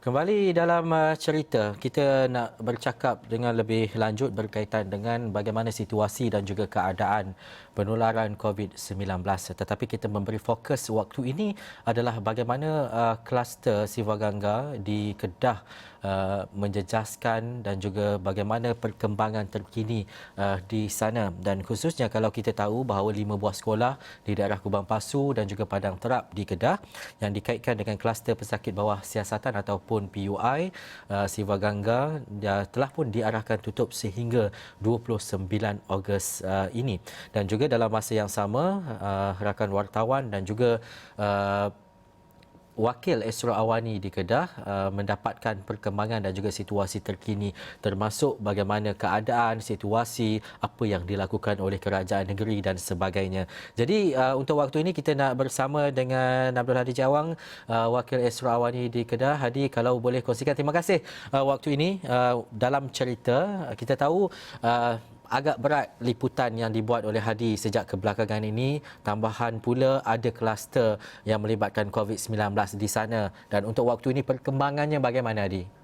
Kembali dalam cerita, kita nak bercakap dengan lebih lanjut berkaitan dengan bagaimana situasi dan juga keadaan penularan COVID-19. Tetapi kita memberi fokus waktu ini adalah bagaimana kluster Siva Gangga di Kedah menjejaskan dan juga bagaimana perkembangan terkini di sana. Dan khususnya kalau kita tahu bahawa 5 buah sekolah di daerah Kubang Pasu dan juga Padang Terap di Kedah yang dikaitkan dengan kluster pesakit bawah siasatan ataupun PUI, Siva Gangga telah pun diarahkan tutup sehingga 29 Ogos ini. Dan juga dalam masa yang sama, rakan wartawan dan juga Wakil Esro Awani di Kedah mendapatkan perkembangan dan juga situasi terkini, termasuk bagaimana keadaan, situasi, apa yang dilakukan oleh kerajaan negeri dan sebagainya. Jadi untuk waktu ini kita nak bersama dengan Abdul Hadi Jawang, Wakil Esro Awani di Kedah. Hadi, kalau boleh kongsikan, terima kasih waktu ini dalam cerita. Kita tahu agak berat liputan yang dibuat oleh Hadi sejak kebelakangan ini. Tambahan pula ada kluster yang melibatkan COVID-19 di sana. Dan untuk waktu ini perkembangannya bagaimana, Hadi?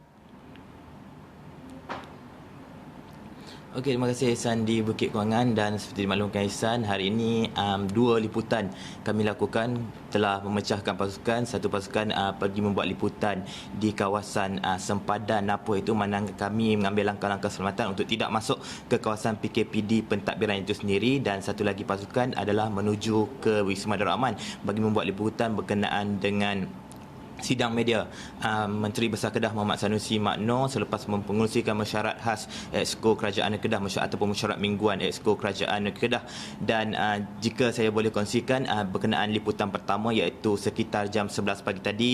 Okey, terima kasih Ihsan di Bukit Kewangan, dan seperti dimaklumkan Ihsan, hari ini dua liputan kami lakukan telah memecahkan pasukan. Satu pasukan pergi membuat liputan di kawasan sempadan Napoh itu, mana kami mengambil langkah-langkah keselamatan untuk tidak masuk ke kawasan PKPD pentadbiran itu sendiri, dan satu lagi pasukan adalah menuju ke Wisma Darul Aman bagi membuat liputan berkenaan dengan sidang media Menteri Besar Kedah Muhammad Sanusi Mak Noor selepas mempengerusikan mesyuarat khas Exco Kerajaan Negeri Kedah ataupun mesyuarat mingguan Exco Kerajaan Negeri Kedah. Dan jika saya boleh kongsikan berkenaan liputan pertama, iaitu sekitar jam 11 pagi tadi,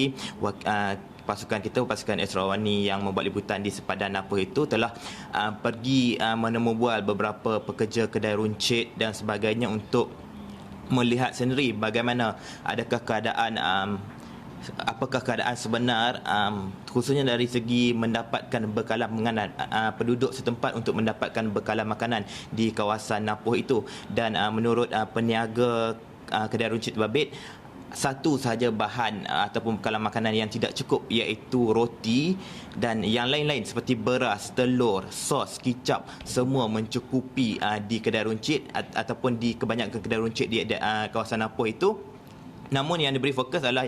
pasukan kita, pasukan Esrawani yang membuat liputan di sepadan Napoh itu telah pergi menemubual beberapa pekerja kedai runcit dan sebagainya untuk melihat sendiri bagaimana apakah keadaan sebenar, khususnya dari segi mendapatkan bekalan makanan, penduduk setempat untuk mendapatkan bekalan makanan di kawasan Napoh itu. Dan menurut peniaga kedai runcit Babit, satu sahaja bahan ataupun bekalan makanan yang tidak cukup, iaitu roti, dan yang lain-lain seperti beras, telur, sos, kicap, semua mencukupi di kedai runcit ataupun di kebanyakan kedai runcit di kawasan Napoh itu. Namun yang diberi fokus adalah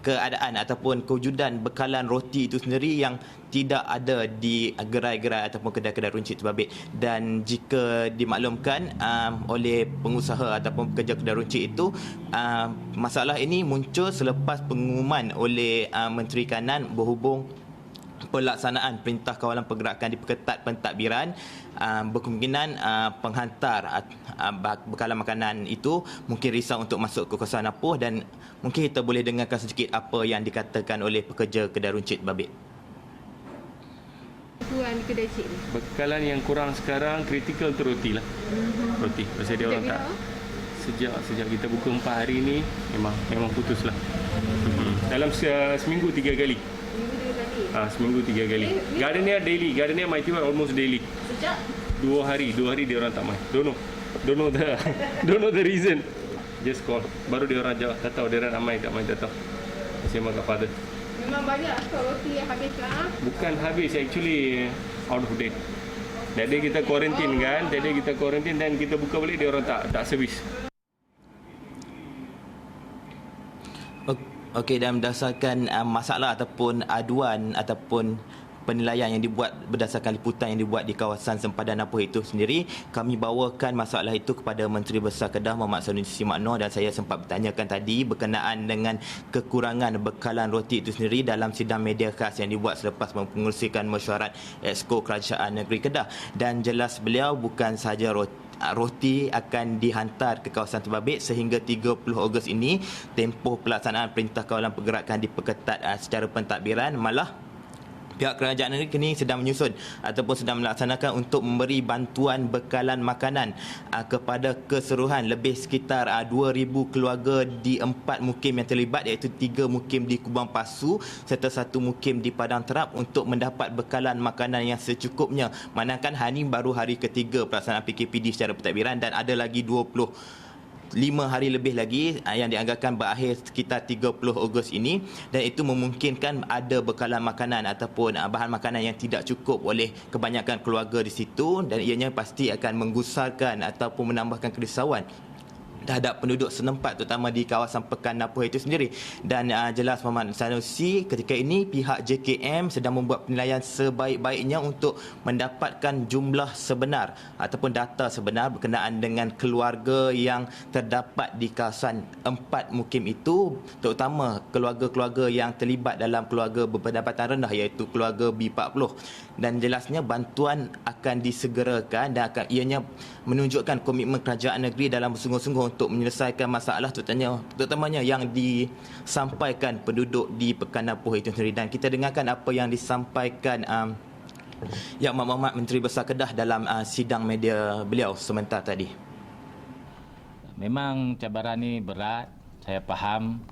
keadaan ataupun kewujudan bekalan roti itu sendiri yang tidak ada di gerai-gerai ataupun kedai-kedai runcit Babit. Dan jika dimaklumkan oleh pengusaha ataupun pekerja kedai runcit itu, masalah ini muncul selepas pengumuman oleh Menteri Kanan berhubung pelaksanaan Perintah Kawalan Pergerakan Diperketat Pentadbiran. Berkemungkinan penghantar bekalan makanan itu mungkin risau untuk masuk ke kawasan Napoh, dan mungkin kita boleh dengarkan sedikit apa yang dikatakan oleh pekerja kedai runcit Babit. Tuan kedai cik ni, bekalan yang kurang sekarang kritikal tu roti lah. Roti. Pasal dia orang tak sejak kita buka 4 hari ni memang putus lah. Dalam seminggu 3 kali. Seminggu 3 kali. Gardenia daily. Gardenia my team almost daily. Sejak 2 hari dia orang tak main. Don't know the reason. Just call. Baru dia orang jawab, tak tahu dia orang nak main tak main, tak tahu. Saya makan father. memang banyak stok roti yang habis lah. Bukan habis, actually out of date. Jadi kita quarantine kan, jadi kita quarantine dan kita buka balik dia orang tak servis. Okey, dan berdasarkan masalah ataupun aduan ataupun penilaian yang dibuat berdasarkan liputan yang dibuat di kawasan sempadan Napoh itu sendiri, kami bawakan masalah itu kepada Menteri Besar Kedah Muhammad Sanusi Mak Noor, dan saya sempat bertanyakan tadi berkenaan dengan kekurangan bekalan roti itu sendiri dalam sidang media khas yang dibuat selepas mempengerusikan mesyuarat Exco Kerajaan Negeri Kedah. Dan jelas beliau bukan sahaja roti akan dihantar ke kawasan Terbabit sehingga 30 Ogos ini, tempoh pelaksanaan Perintah Kawalan Pergerakan diperketat secara pentadbiran, malah pihak kerajaan negeri kini sedang menyusun ataupun sedang melaksanakan untuk memberi bantuan bekalan makanan kepada keseluruhan lebih sekitar 2,000 keluarga di 4 mukim yang terlibat, iaitu 3 mukim di Kubang Pasu serta 1 mukim di Padang Terap untuk mendapat bekalan makanan yang secukupnya. Manakala hari ini baru hari ketiga pelaksanaan PKPD secara pentadbiran dan ada lagi 20 5 hari lebih lagi yang dianggarkan berakhir sekitar 30 Ogos ini, dan itu memungkinkan ada bekalan makanan ataupun bahan makanan yang tidak cukup oleh kebanyakan keluarga di situ, dan ianya pasti akan menggusarkan ataupun menambahkan kerisauan terhadap penduduk setempat, terutama di kawasan Pekan Napoh itu sendiri. Dan jelas Muhammad Sanusi, ketika ini pihak JKM sedang membuat penilaian sebaik-baiknya untuk mendapatkan jumlah sebenar ataupun data sebenar berkenaan dengan keluarga yang terdapat di kawasan 4 mukim itu, terutama keluarga-keluarga yang terlibat dalam keluarga berpendapatan rendah, iaitu keluarga B40. Dan jelasnya bantuan akan disegerakan dan akan ianya menunjukkan komitmen kerajaan negeri dalam bersungguh-sungguh untuk menyelesaikan masalah terutamanya yang disampaikan penduduk di Pekan Napoh itu sendiri. Dan kita dengarkan apa yang disampaikan Yang Muhammad Menteri Besar Kedah dalam sidang media beliau sebentar tadi. Memang cabaran ini berat, saya faham.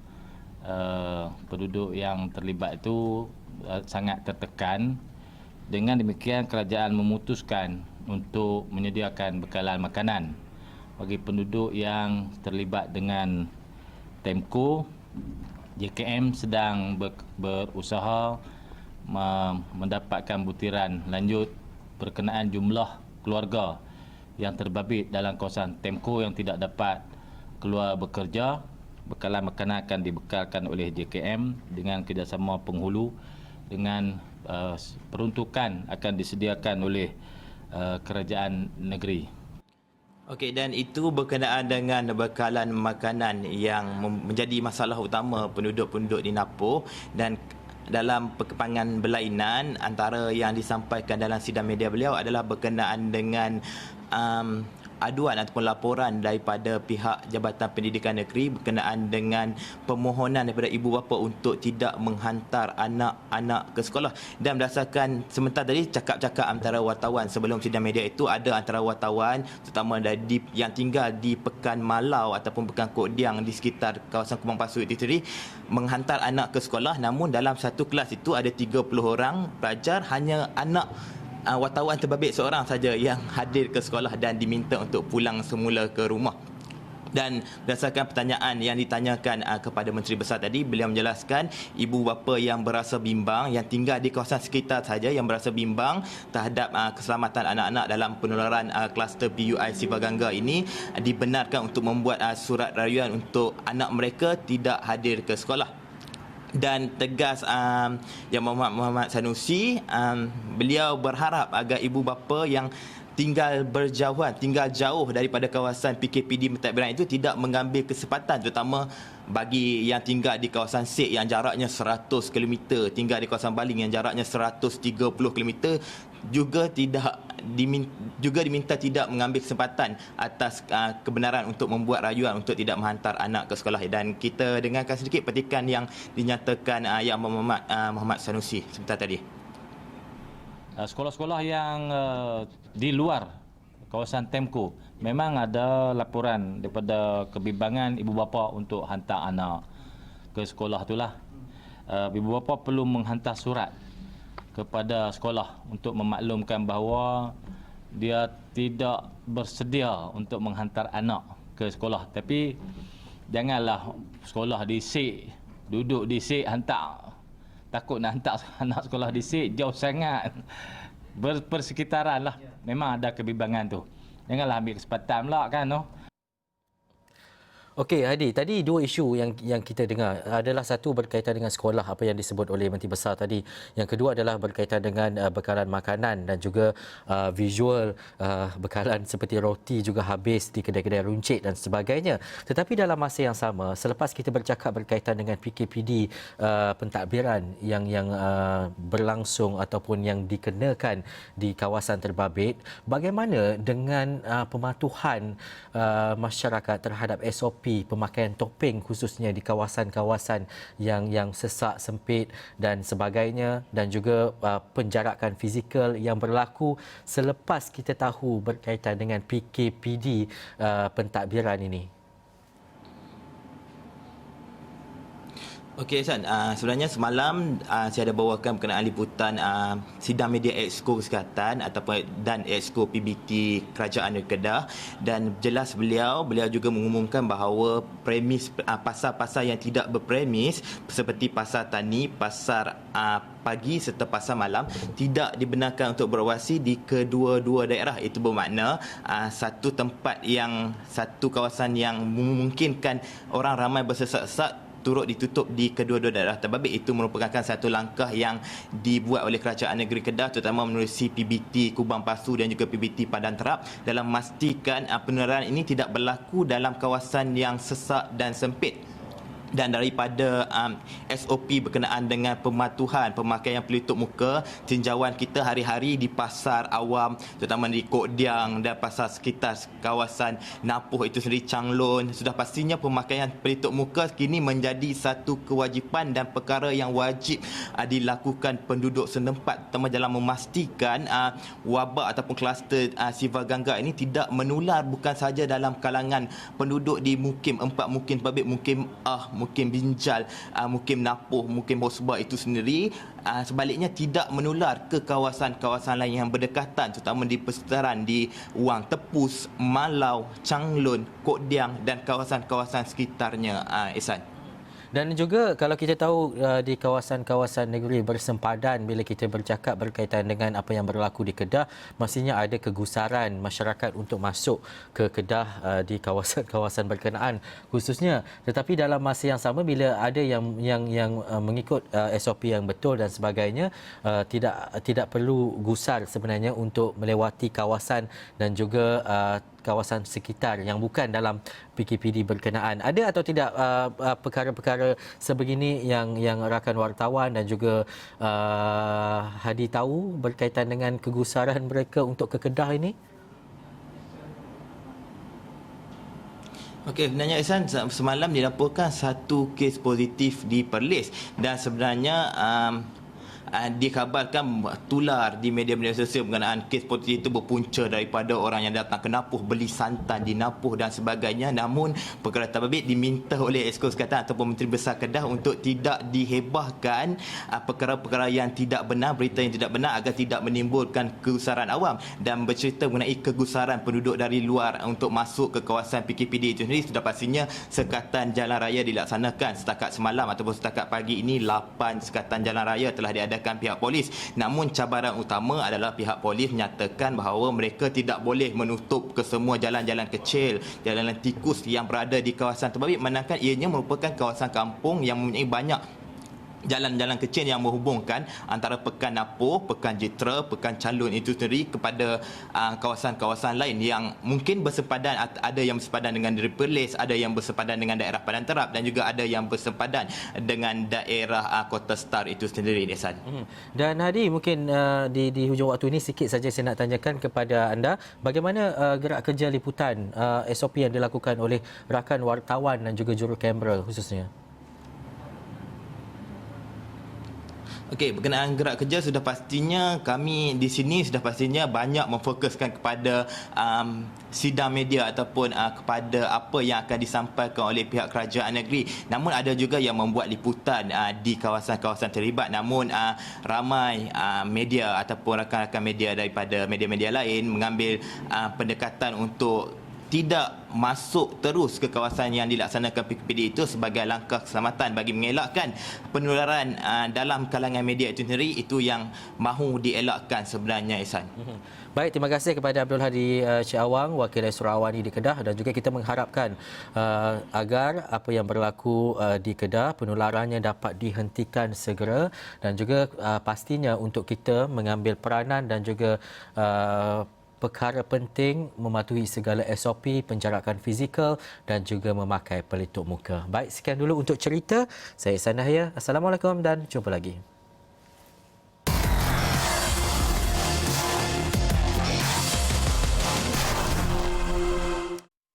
Penduduk yang terlibat itu sangat tertekan. Dengan demikian kerajaan memutuskan untuk menyediakan bekalan makanan bagi penduduk yang terlibat dengan TEMKO. JKM sedang berusaha mendapatkan butiran lanjut berkenaan jumlah keluarga yang terbabit dalam kawasan TEMKO yang tidak dapat keluar bekerja. Bekalan makanan akan dibekalkan oleh JKM dengan kerjasama penghulu, dengan peruntukan akan disediakan oleh kerajaan negeri. Okey, dan itu berkenaan dengan bekalan makanan yang menjadi masalah utama penduduk-penduduk di Napoh. Dan dalam perkembangan berlainan, antara yang disampaikan dalam sidang media beliau adalah berkenaan dengan aduan ataupun laporan daripada pihak Jabatan Pendidikan Negeri berkenaan dengan permohonan daripada ibu bapa untuk tidak menghantar anak-anak ke sekolah. Dan berdasarkan sebentar tadi cakap-cakap antara wartawan sebelum sidang media itu, ada antara wartawan terutama yang tinggal di Pekan Malau ataupun Pekan Kodiang di sekitar kawasan Kumbang Pasu itu sendiri menghantar anak ke sekolah, namun dalam satu kelas itu ada 30 orang pelajar, hanya anak wartawan terbabit seorang saja yang hadir ke sekolah dan diminta untuk pulang semula ke rumah. Dan berdasarkan pertanyaan yang ditanyakan kepada Menteri Besar tadi, beliau menjelaskan ibu bapa yang berasa bimbang, yang tinggal di kawasan sekitar saja, yang berasa bimbang terhadap keselamatan anak-anak dalam penularan kluster PUI Siva Gangga ini, dibenarkan untuk membuat surat rayuan untuk anak mereka tidak hadir ke sekolah. Dan tegas Yang Muhammad Sanusi, beliau berharap agar ibu bapa yang tinggal jauh daripada kawasan PKPD mentadbiran itu tidak mengambil kesempatan, terutama bagi yang tinggal di kawasan Sek yang jaraknya 100 km, tinggal di kawasan Baling yang jaraknya 130 km, juga diminta tidak mengambil kesempatan atas kebenaran untuk membuat rayuan untuk tidak menghantar anak ke sekolah. Dan kita dengarkan sedikit petikan yang dinyatakan Yang Muhammad Sanusi sebentar tadi. Sekolah-sekolah yang di luar kawasan TEMKO, memang ada laporan daripada kebimbangan ibu bapa untuk hantar anak ke sekolah itulah. Ibu bapa perlu menghantar surat kepada sekolah untuk memaklumkan bahawa dia tidak bersedia untuk menghantar anak ke sekolah. Tapi janganlah sekolah di Sek, duduk di Sek hantar. Takut nak hantar anak sekolah di Sek, jauh sangat. Berpersekitaran lah. Memang ada kebimbangan tu. Janganlah ambil kesempatan pula kan. No? Okey Hadi, tadi dua isu yang kita dengar adalah satu berkaitan dengan sekolah, apa yang disebut oleh Menteri Besar tadi. Yang kedua adalah berkaitan dengan bekalan makanan dan juga visual bekalan seperti roti juga habis di kedai-kedai runcit dan sebagainya. Tetapi dalam masa yang sama, selepas kita bercakap berkaitan dengan PKPD pentadbiran yang berlangsung ataupun yang dikenakan di kawasan terbabit, bagaimana dengan pematuhan masyarakat terhadap SOP pemakaian topeng khususnya di kawasan-kawasan yang sesak, sempit dan sebagainya, dan juga penjarakan fizikal yang berlaku selepas kita tahu berkaitan dengan PKPD pentadbiran ini? Okey Ihsan, sebenarnya semalam saya ada bawakan berkenaan liputan sidang media Exco Kesihatan ataupun dan Exco PBT Kerajaan Negeri Kedah, dan jelas beliau juga mengumumkan bahawa premis pasar-pasar yang tidak berpremis seperti pasar tani, pasar pagi serta pasar malam tidak dibenarkan untuk beroperasi di kedua-dua daerah. Itu bermakna satu kawasan yang memungkinkan orang ramai bersesak-sesak turut ditutup di kedua-dua daerah terbabit. Itu merupakan satu langkah yang dibuat oleh Kerajaan Negeri Kedah, terutama menerusi PBT Kubang Pasu dan juga PBT Padang Terap, dalam memastikan penularan ini tidak berlaku dalam kawasan yang sesak dan sempit. Dan daripada SOP berkenaan dengan pematuhan pemakaian pelitup muka, tinjauan kita hari-hari di pasar awam, terutama di Kok Diang dan pasar sekitar kawasan Napuh itu sendiri, Changlon, sudah pastinya pemakaian pelitup muka kini menjadi satu kewajipan dan perkara yang wajib dilakukan penduduk setempat, terutama dalam memastikan wabak ataupun kluster sifar gangga ini tidak menular bukan sahaja dalam kalangan penduduk di Mukim 4 Mukim terbabit, Mukim Mukim Binjal, Mukim Napuh, Mukim Hosbah itu sendiri, sebaliknya tidak menular ke kawasan-kawasan lain yang berdekatan, terutama di persekitaran di Wang Tepus, Malau, Changlon, Kok Diang dan kawasan-kawasan sekitarnya, Ihsan. Dan juga kalau kita tahu di kawasan-kawasan negeri bersempadan, bila kita bercakap berkaitan dengan apa yang berlaku di Kedah, mestinya ada kegusaran masyarakat untuk masuk ke Kedah di kawasan-kawasan berkenaan khususnya. Tetapi dalam masa yang sama, bila ada yang mengikut SOP yang betul dan sebagainya, tidak perlu gusar sebenarnya untuk melewati kawasan dan juga kawasan sekitar yang bukan dalam PKPD berkenaan. Ada atau tidak perkara-perkara sebegini yang rakan wartawan dan juga Hadi tahu berkaitan dengan kegusaran mereka untuk ke Kedah ini? Okey, sebenarnya Ihsan, semalam dilaporkan satu kes positif di Perlis, dan sebenarnya dikhabarkan tular di media-media sosial berkenaan kes positif itu berpunca daripada orang yang datang ke Napuh beli santan di Napuh dan sebagainya. Namun perkara terbabit diminta oleh Exco Kesihatan ataupun Menteri Besar Kedah untuk tidak dihebahkan perkara-perkara yang tidak benar, berita yang tidak benar, agar tidak menimbulkan kegusaran awam, dan bercerita mengenai kegusaran penduduk dari luar untuk masuk ke kawasan PKPD itu sendiri. Sudah pastinya sekatan jalan raya dilaksanakan. Setakat semalam ataupun setakat pagi ini 8 sekatan jalan raya telah diadakan pihak polis. Namun cabaran utama adalah pihak polis menyatakan bahawa mereka tidak boleh menutup ke semua jalan-jalan kecil, jalan-jalan tikus yang berada di kawasan terbabit, manakala ianya merupakan kawasan kampung yang mempunyai banyak jalan-jalan kecil yang menghubungkan antara Pekan Napuh, Pekan Jitra, Pekan Changlon itu sendiri kepada kawasan-kawasan lain yang mungkin bersepadan. Ada yang bersepadan dengan daerah Perlis, ada yang bersepadan dengan daerah Padang Terap, dan juga ada yang bersepadan dengan daerah Kota Star itu sendiri, Ihsan. Dan Hadi, mungkin di hujung waktu ini sikit saja saya nak tanyakan kepada anda, bagaimana gerak kerja liputan SOP yang dilakukan oleh rakan wartawan dan juga juru kamera khususnya? Okey, berkenaan gerak kerja, sudah pastinya kami di sini sudah pastinya banyak memfokuskan kepada sidang media ataupun kepada apa yang akan disampaikan oleh pihak kerajaan negeri. Namun ada juga yang membuat liputan di kawasan-kawasan terlibat. Namun ramai media ataupun rakan-rakan media daripada media-media lain mengambil pendekatan untuk tidak masuk terus ke kawasan yang dilaksanakan PKPD itu sebagai langkah keselamatan bagi mengelakkan penularan dalam kalangan media itu sendiri. Itu yang mahu dielakkan sebenarnya, Ihsan. Baik, terima kasih kepada Abdul Hadi Awang, Wakil Esra Awani di Kedah, dan juga kita mengharapkan agar apa yang berlaku di Kedah, penularannya dapat dihentikan segera, dan juga pastinya untuk kita mengambil peranan dan juga perkara penting mematuhi segala SOP, penjarakan fizikal dan juga memakai pelitup muka. Baik, sekian dulu untuk cerita. Saya Ihsan Dahya. Assalamualaikum dan jumpa lagi.